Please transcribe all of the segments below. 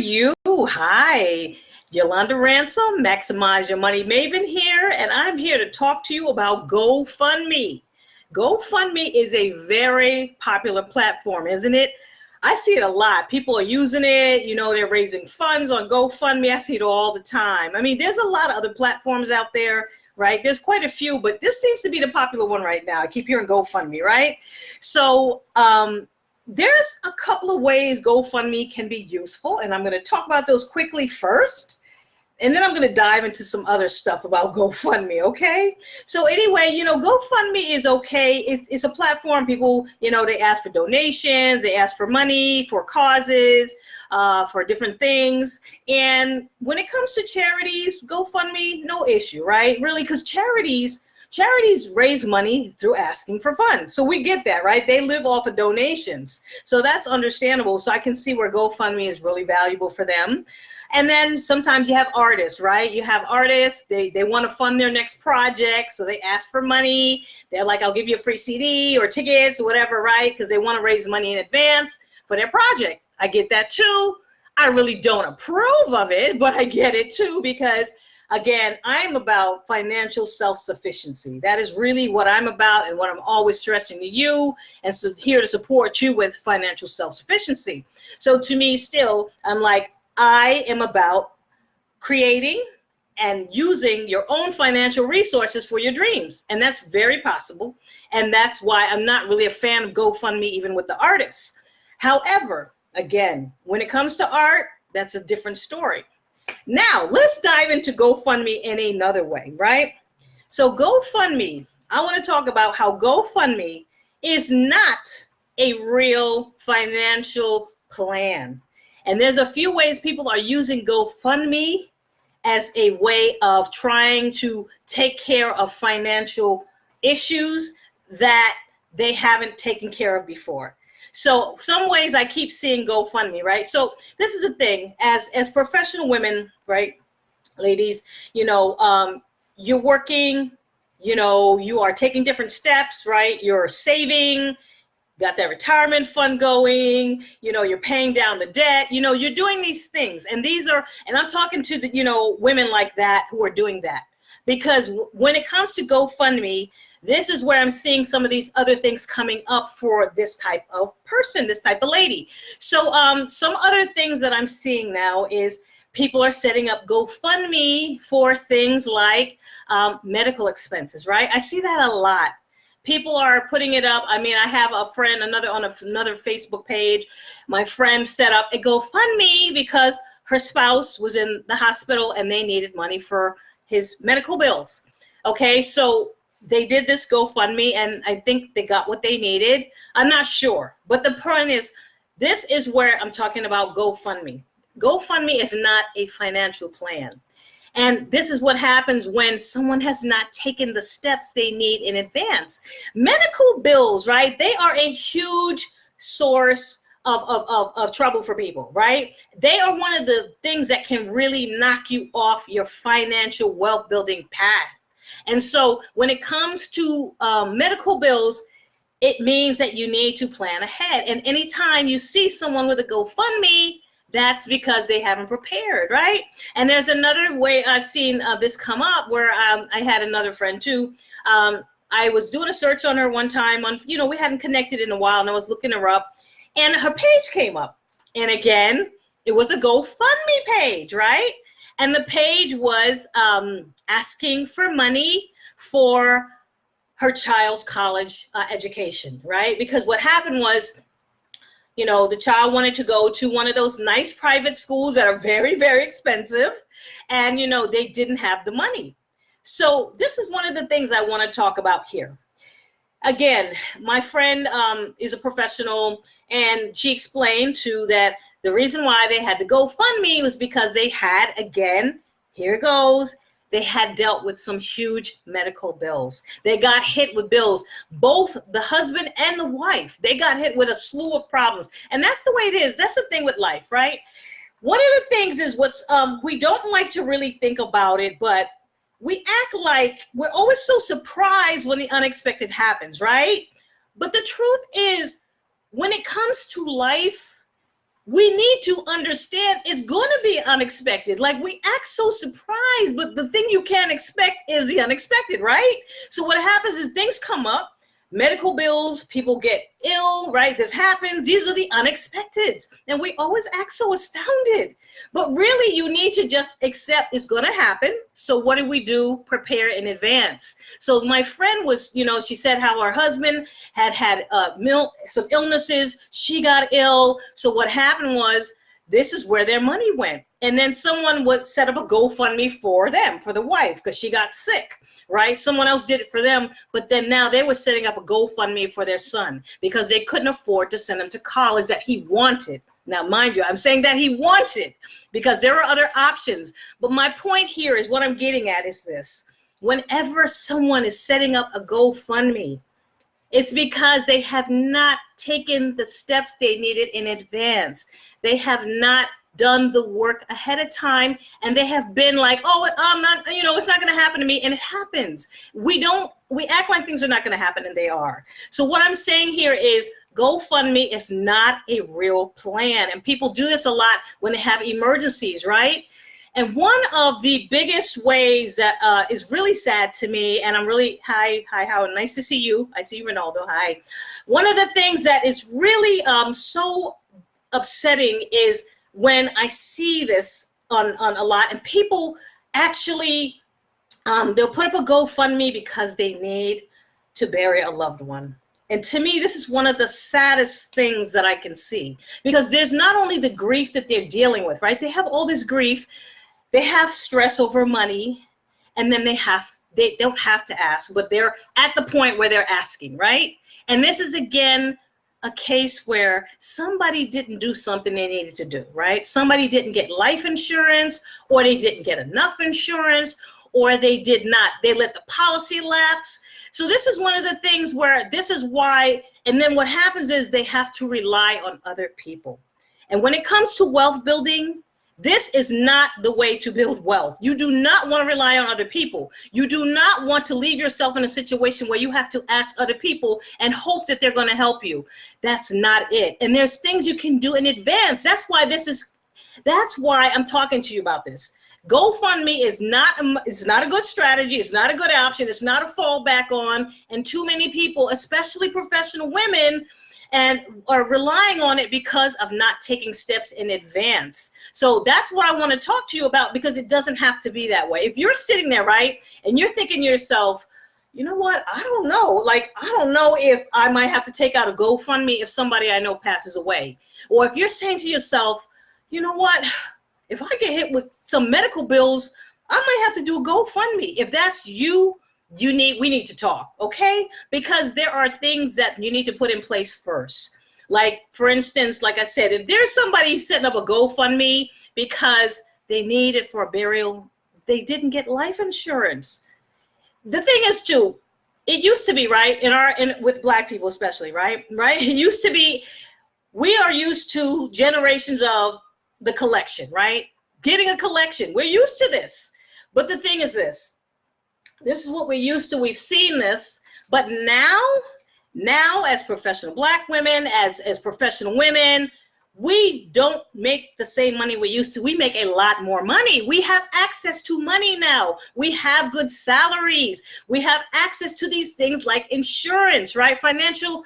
you? Hi, Yolanda Ransom, Maximize Your Money Maven here, and I'm here to talk to you about GoFundMe. GoFundMe is a very popular platform, isn't it? I see it a lot. People are using it. They're raising funds on GoFundMe. I see it all the time. I mean, there's a lot of other platforms out there, right? There's quite a few, but this seems to be the popular one right now. I keep hearing GoFundMe, right? So there's a couple of ways GoFundMe can be useful, and I'm going to talk about those quickly first. And then I'm going to dive into some other stuff about GoFundMe, okay? So anyway, GoFundMe is okay. It's a platform. People, they ask for donations, they ask for money, for causes, for different things. And when it comes to charities, GoFundMe, no issue, right? Really, because charities raise money through asking for funds. So we get that, right? They live off of donations. So that's understandable. So I can see where GoFundMe is really valuable for them. And then sometimes you have artists, right? You have artists, they want to fund their next project. So they ask for money. They're like, I'll give you a free CD or tickets or whatever, right? Because they want to raise money in advance for their project. I get that too. I really don't approve of it, but I get it too because, again, I'm about financial self-sufficiency. That is really what I'm about and what I'm always stressing to you, and so here to support you with financial self-sufficiency. So to me still, I'm like, I am about creating and using your own financial resources for your dreams. And that's very possible. And that's why I'm not really a fan of GoFundMe, even with the artists. However, again, when it comes to art, that's a different story. Now, let's dive into GoFundMe in another way, right? So GoFundMe, I want to talk about how GoFundMe is not a real financial plan. And there's a few ways people are using GoFundMe as a way of trying to take care of financial issues that they haven't taken care of before. So some ways I keep seeing GoFundMe, right? So this is the thing, as professional women, right, ladies, you're working, you are taking different steps, right? You're saving, got that retirement fund going, you're paying down the debt, you're doing these things. And I'm talking to the, women like that who are doing that. Because when it comes to GoFundMe, this is where I'm seeing some of these other things coming up for this type of person, this type of lady. So some other things that I'm seeing now is people are setting up GoFundMe for things like medical expenses, right? I see that a lot. People are putting it up. I mean, I have a friend, on another Facebook page. My friend set up a GoFundMe because her spouse was in the hospital and they needed money for his medical bills. Okay, so they did this GoFundMe and I think they got what they needed. I'm not sure. But the point is, this is where I'm talking about GoFundMe. GoFundMe is not a financial plan. And this is what happens when someone has not taken the steps they need in advance. Medical bills, right? They are a huge source of trouble for people, right? They are one of the things that can really knock you off your financial wealth building path. And so when it comes to medical bills, it means that you need to plan ahead. And anytime you see someone with a GoFundMe, that's because they haven't prepared, right? And there's another way I've seen this come up where I had another friend too. I was doing a search on her one time on, we hadn't connected in a while, and I was looking her up and her page came up. And again, it was a GoFundMe page, right? And the page was asking for money for her child's college education, right? Because what happened was, the child wanted to go to one of those nice private schools that are very, very expensive. And, they didn't have the money. So this is one of the things I want to talk about here. Again, my friend is a professional, and she explained too that the reason why they had the GoFundMe was because they had, again, here it goes, they had dealt with some huge medical bills. They got hit with bills. Both the husband and the wife, they got hit with a slew of problems. And that's the way it is. That's the thing with life, right? One of the things is we don't like to really think about it, but we act like we're always so surprised when the unexpected happens, right? But the truth is, when it comes to life, we need to understand it's going to be unexpected. Like, we act so surprised, but the thing you can't expect is the unexpected, right? So what happens is things come up, medical bills, people get ill, right? This happens. These are the unexpecteds. And we always act so astounded. But really, you need to just accept it's going to happen. So what do? Prepare in advance. So my friend was, she said how her husband had some illnesses. She got ill. So what happened was, this is where their money went. And then someone would set up a GoFundMe for them, for the wife, because she got sick, right? Someone else did it for them. But then now they were setting up a GoFundMe for their son because they couldn't afford to send him to college that he wanted. Now, mind you, I'm saying that he wanted because there are other options. But my point here is what I'm getting at is this. Whenever someone is setting up a GoFundMe, it's because they have not taken the steps they needed in advance. They have not done the work ahead of time, and they have been like, oh, I'm not, it's not going to happen to me. And it happens. We act like things are not going to happen, and they are. So what I'm saying here is GoFundMe is not a real plan. And people do this a lot when they have emergencies, right? And one of the biggest ways that is really sad to me, and I'm really, hi, Howard, nice to see you. I see you, Ronaldo, hi. One of the things that is really so upsetting is when I see this on a lot, and people actually, they'll put up a GoFundMe because they need to bury a loved one. And to me, this is one of the saddest things that I can see, because there's not only the grief that they're dealing with, right? They have all this grief. They have stress over money, and then they don't have to ask, but they're at the point where they're asking, right? And this is, again, a case where somebody didn't do something they needed to do, right? Somebody didn't get life insurance, or they didn't get enough insurance, or they let the policy lapse. So this is one of the things where this is why, and then what happens is they have to rely on other people. And when it comes to wealth building, this is not the way to build wealth. You do not want to rely on other people. You do not want to leave yourself in a situation where you have to ask other people and hope that they're going to help you. That's not it. And there's things you can do in advance. That's why I'm talking to you about this. GoFundMe is it's not a good strategy. It's not a good option. It's not a fallback on. And too many people, especially professional women, and are relying on it because of not taking steps in advance. So that's what I want to talk to you about, because it doesn't have to be that way. If you're sitting there, right, and you're thinking to yourself, you know what, I don't know. Like, I don't know if I might have to take out a GoFundMe if somebody I know passes away. Or if you're saying to yourself, you know what, if I get hit with some medical bills, I might have to do a GoFundMe. If that's you, we need to talk, okay? Because there are things that you need to put in place first. Like, for instance, like I said, if there's somebody setting up a GoFundMe because they need it for a burial, they didn't get life insurance. The thing is too, it used to be, right, with Black people especially, right? It used to be, we are used to generations of the collection, right? Getting a collection. We're used to this. But the thing is this is what we're used to. We've seen this. But now as professional Black women, as professional women, we don't make the same money we used to. We make a lot more money. We have access to money now. We have good salaries. We have access to these things like insurance, right? Financial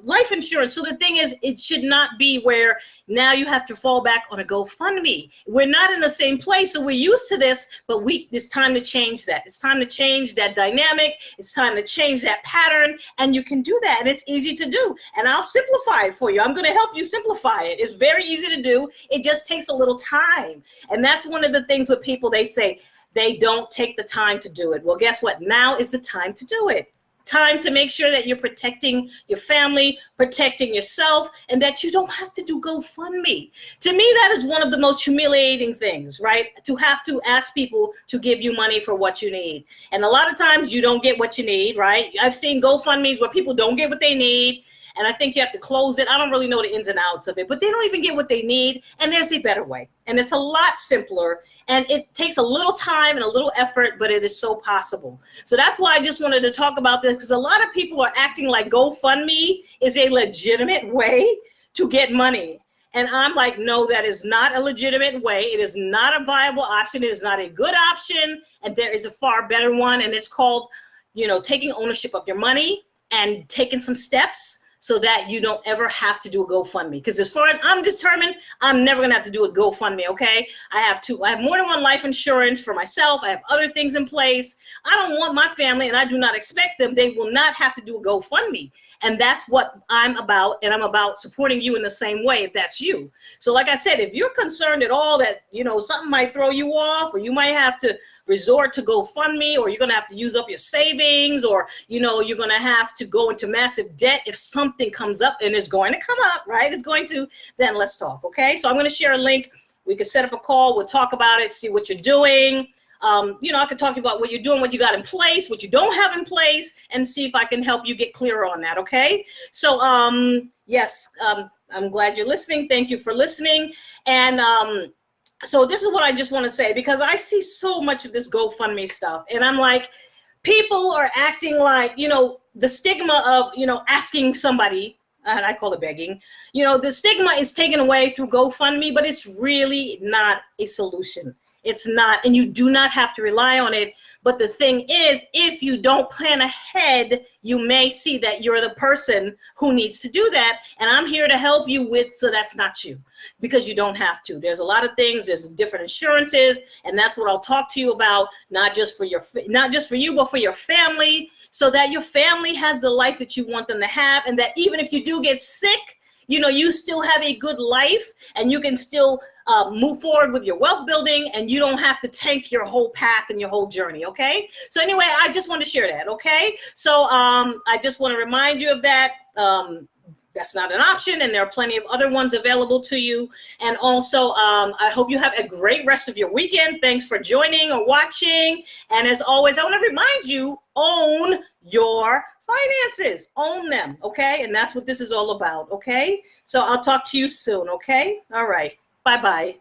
life insurance. So the thing is, it should not be where now you have to fall back on a GoFundMe. We're not in the same place, so we're used to this, but it's time to change that. It's time to change that dynamic. It's time to change that pattern, and you can do that, and it's easy to do. And I'll simplify it for you. I'm going to help you simplify it. It's very easy to do. It just takes a little time. And that's one of the things with people, they say they don't take the time to do it. Well, guess what? Now is the time to do it. Time to make sure that you're protecting your family, protecting yourself, and that you don't have to do GoFundMe. To me, that is one of the most humiliating things, right? To have to ask people to give you money for what you need. And a lot of times you don't get what you need, right? I've seen GoFundMes where people don't get what they need, and I think you have to close it. I don't really know the ins and outs of it, but they don't even get what they need, and there's a better way. And it's a lot simpler, and it takes a little time and a little effort, but it is so possible. So that's why I just wanted to talk about this, because a lot of people are acting like GoFundMe is a legitimate way to get money. And I'm like, no, that is not a legitimate way. It is not a viable option. It is not a good option. And there is a far better one. And it's called, taking ownership of your money and taking some steps so that you don't ever have to do a GoFundMe. Because as far as I'm determined, I'm never going to have to do a GoFundMe, okay? I have more than one life insurance for myself. I have other things in place. I don't want my family, and I do not expect them. They will not have to do a GoFundMe. And that's what I'm about, and I'm about supporting you in the same way if that's you. So like I said, if you're concerned at all that, something might throw you off, or you might have to resort to GoFundMe, or you're going to have to use up your savings, or, you're going to have to go into massive debt if something comes up, and it's going to come up, right? It's going to, then let's talk, okay? So I'm going to share a link. We could set up a call. We'll talk about it, see what you're doing. I could talk about what you're doing, what you got in place, what you don't have in place, and see if I can help you get clearer on that, okay? So, yes, I'm glad you're listening. Thank you for listening. And so this is what I just want to say, because I see so much of this GoFundMe stuff, and I'm like, people are acting like, the stigma of, asking somebody, and I call it begging, the stigma is taken away through GoFundMe, but it's really not a solution. It's not, and you do not have to rely on it. But the thing is, if you don't plan ahead, you may see that you're the person who needs to do that. And I'm here to help you with, so that's not you, because you don't have to. There's a lot of things, there's different insurances, and that's what I'll talk to you about, not just for you, but for your family, so that your family has the life that you want them to have. And that even if you do get sick, you still have a good life, and you can still move forward with your wealth building, and you don't have to tank your whole path and your whole journey, okay? So anyway, I just want to share that, okay? So I just want to remind you of that. That's not an option, and there are plenty of other ones available to you. And also, I hope you have a great rest of your weekend. Thanks for joining or watching. And as always, I want to remind you, own your finances. Own them, okay? And that's what this is all about, okay? So I'll talk to you soon, okay? All right. Bye-bye.